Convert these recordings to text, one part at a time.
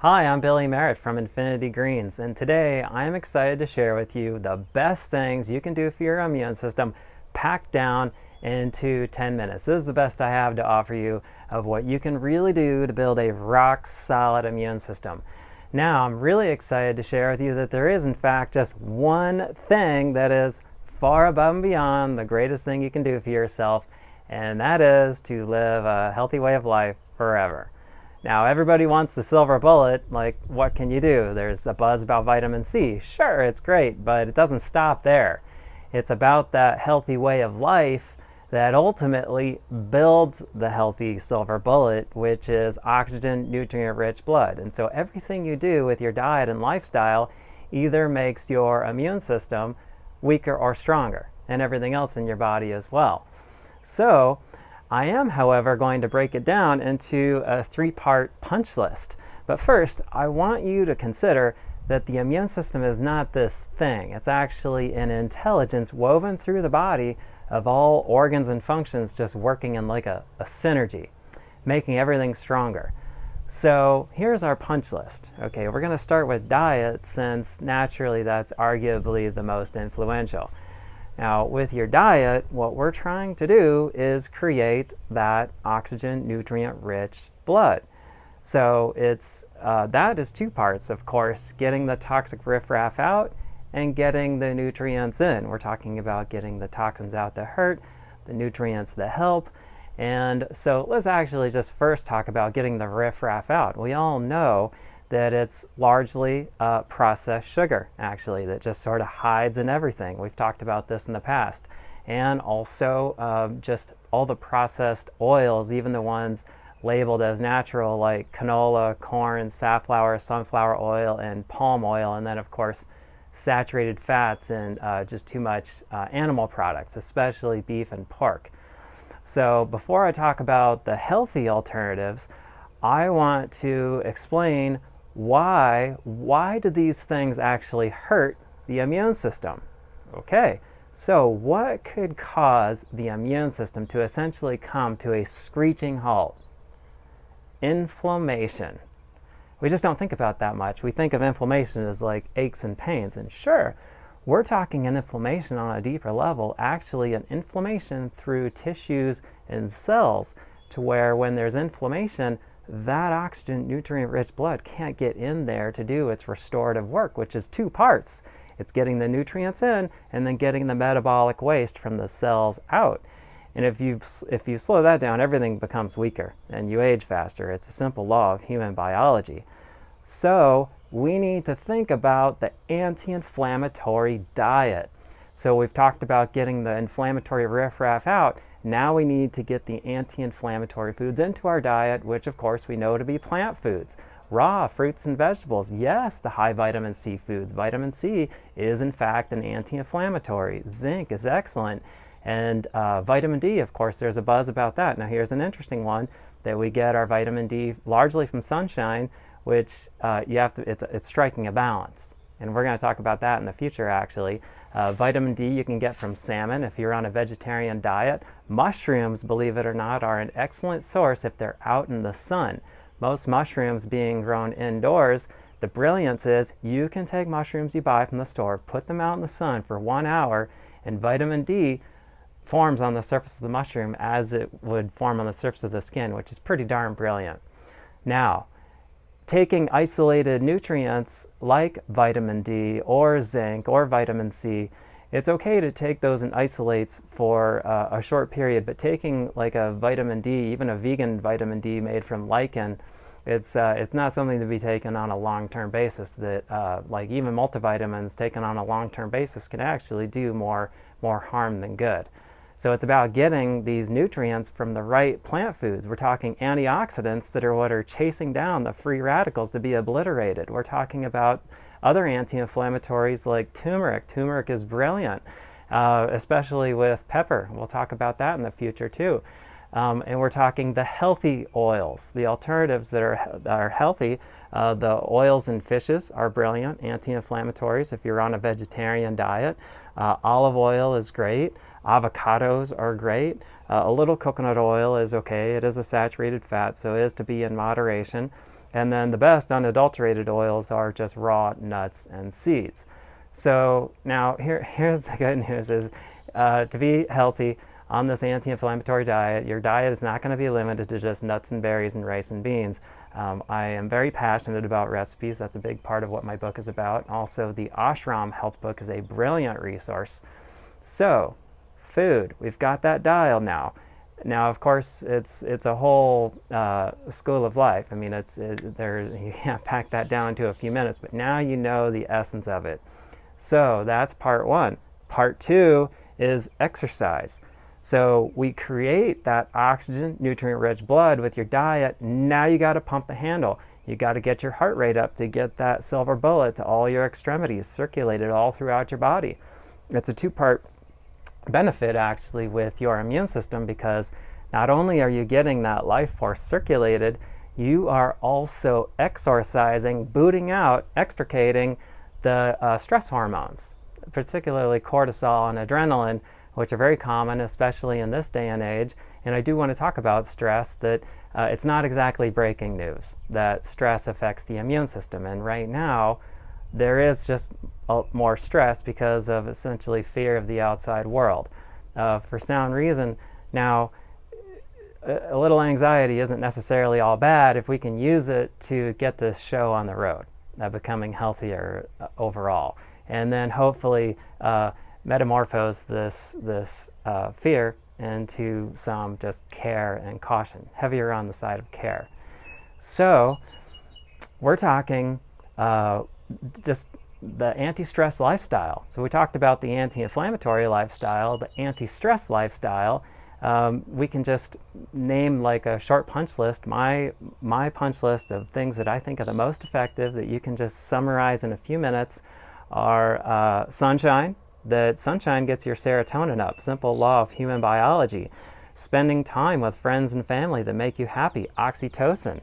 Hi, I'm Billy Merritt from Infinity Greens, and today I'm excited to share with you the best things you can do for your immune system packed down into 10 minutes. This is the best I have to offer you of what you can really do to build a rock solid immune system. Now, I'm really excited to share with you that there is, in fact, just one thing that is far above and beyond the greatest thing you can do for yourself, and that is to live a healthy way of life forever. Now, everybody wants the silver bullet. Like, what can you do? There's a buzz about vitamin C. Sure, it's great, but it doesn't stop there. It's about that healthy way of life that ultimately builds the healthy silver bullet, which is oxygen, nutrient rich blood. And so, everything you do with your diet and lifestyle either makes your immune system weaker or stronger, and everything else in your body as well. So, I am, however, going to break it down into a three-part punch list. But first, I want you to consider that the immune system is not this thing. It's actually an intelligence woven through the body of all organs and functions just working in like a synergy, making everything stronger. So here's our punch list. Okay, we're going to start with diet since naturally that's arguably the most influential. Now, with your diet, what we're trying to do is create that oxygen, nutrient-rich blood. So that is two parts, of course, getting the toxic riffraff out and getting the nutrients in. We're talking about getting the toxins out that hurt, the nutrients that help. And so let's actually just first talk about getting the riffraff out. We all know that it's largely processed sugar, actually, that just sort of hides in everything. We've talked about this in the past. And also just all the processed oils, even the ones labeled as natural, like canola, corn, safflower, sunflower oil, and palm oil. And then, of course, saturated fats and just too much animal products, especially beef and pork. So before I talk about the healthy alternatives, I want to explain why do these things actually hurt the immune system? Okay, so what could cause the immune system to essentially come to a screeching halt? Inflammation. We just don't think about that much. We think of inflammation as like aches and pains, and sure, we're talking an inflammation on a deeper level, actually an inflammation through tissues and cells, to where when there's inflammation, that oxygen, nutrient-rich blood can't get in there to do its restorative work, which is two parts. It's getting the nutrients in and then getting the metabolic waste from the cells out. And if you slow that down, everything becomes weaker and you age faster. It's a simple law of human biology. So we need to think about the anti-inflammatory diet. So we've talked about getting the inflammatory riffraff out. Now we need to get the anti-inflammatory foods into our diet, which of course we know to be plant foods. Raw fruits and vegetables. Yes, the high vitamin C foods. Vitamin C is in fact an anti-inflammatory. Zinc is excellent. And vitamin D, of course, there's a buzz about that. Now here's an interesting one, that we get our vitamin D largely from sunshine, which it's striking a balance. And we're going to talk about that in the future, actually. Vitamin D you can get from salmon if you're on a vegetarian diet. Mushrooms, believe it or not, are an excellent source if they're out in the sun. Most mushrooms being grown indoors, the brilliance is you can take mushrooms you buy from the store, put them out in the sun for 1 hour, and vitamin D forms on the surface of the mushroom as it would form on the surface of the skin, which is pretty darn brilliant. Now, taking isolated nutrients like vitamin D or zinc or vitamin C, it's okay to take those in isolates for a short period, but taking like a vitamin D, even a vegan vitamin D made from lichen, it's not something to be taken on a long-term basis. That like even multivitamins taken on a long-term basis can actually do more harm than good. So it's about getting these nutrients from the right plant foods. We're talking antioxidants that are what are chasing down the free radicals to be obliterated. We're talking about other anti-inflammatories like turmeric. Turmeric is brilliant, especially with pepper. We'll talk about that in the future too. And we're talking the healthy oils, the alternatives that are healthy. The oils in fishes are brilliant anti-inflammatories if you're on a vegetarian diet. Olive oil is great. Avocados are great. A little coconut oil is okay. It is a saturated fat, so it is to be in moderation. And then the best unadulterated oils are just raw nuts and seeds. So now here's the good news is to be healthy on this anti-inflammatory diet, your diet is not going to be limited to just nuts and berries and rice and beans. I am very passionate about recipes. That's a big part of what my book is about. Also, the Ashram Health Book is a brilliant resource. So, food, we've got that dial now. Now, of course, it's a whole school of life. I mean, you can't pack that down into a few minutes, but now you know the essence of it. So that's part one. Part two is exercise. So we create that oxygen, nutrient-rich blood with your diet. Now you got to pump the handle. You got to get your heart rate up to get that silver bullet to all your extremities, circulated all throughout your body. It's a two-part benefit actually with your immune system, because not only are you getting that life force circulated, you are also exorcising, booting out, extricating the stress hormones, particularly cortisol and adrenaline, which are very common, especially in this day and age. And I do want to talk about stress, that it's not exactly breaking news that stress affects the immune system. And right now, there is just more stress because of essentially fear of the outside world. For sound reason. Now, a little anxiety isn't necessarily all bad if we can use it to get this show on the road, becoming healthier overall. And then hopefully metamorphose this fear into some just care and caution, heavier on the side of care. So we're talking just the anti-stress lifestyle. So we talked about the anti-inflammatory lifestyle, the anti-stress lifestyle. We can just name like a short punch list, my punch list of things that I think are the most effective that you can just summarize in a few minutes are sunshine. That sunshine gets your serotonin up, simple law of human biology. Spending time with friends and family that make you happy, oxytocin.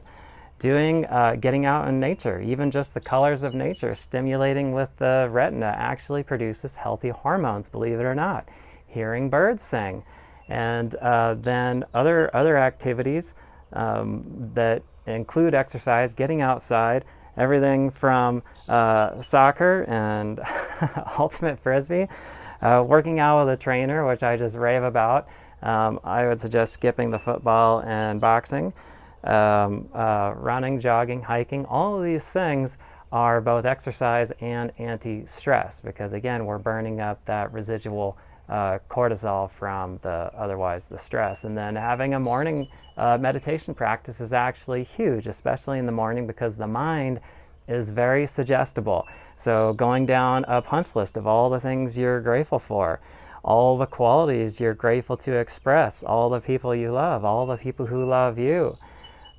Getting out in nature, even just the colors of nature, stimulating with the retina actually produces healthy hormones, believe it or not. Hearing birds sing. And then other activities that include exercise, getting outside, everything from soccer and ultimate frisbee, working out with a trainer, which I just rave about. I would suggest skipping the football and boxing, running, jogging, hiking. All of these things are both exercise and anti-stress, because again, we're burning up that residual cortisol from otherwise the stress. And then having a morning meditation practice is actually huge, especially in the morning, because the mind is very suggestible. So going down a punch list of all the things you're grateful for, all the qualities you're grateful to express, all the people you love, all the people who love you.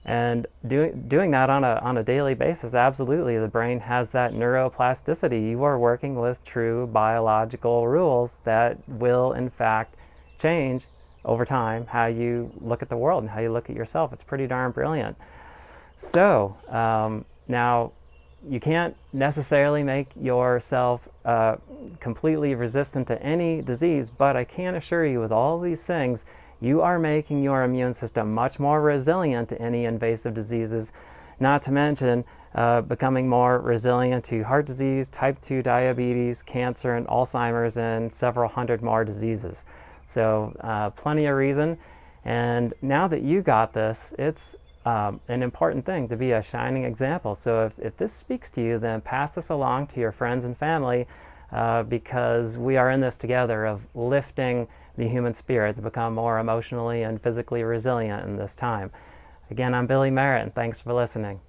And doing that on a daily basis, absolutely, the brain has that neuroplasticity. You are working with true biological rules that will, in fact, change over time how you look at the world and how you look at yourself. It's pretty darn brilliant. So now, you can't necessarily make yourself completely resistant to any disease, but I can assure you with all these things, you are making your immune system much more resilient to any invasive diseases, not to mention becoming more resilient to heart disease, type 2 diabetes, cancer, and Alzheimer's, and several hundred more diseases. So plenty of reason. And now that you got this, it's an important thing to be a shining example. So if this speaks to you, then pass this along to your friends and family, because we are in this together of lifting the human spirit to become more emotionally and physically resilient in this time. Again, I'm Billy Merritt, and thanks for listening.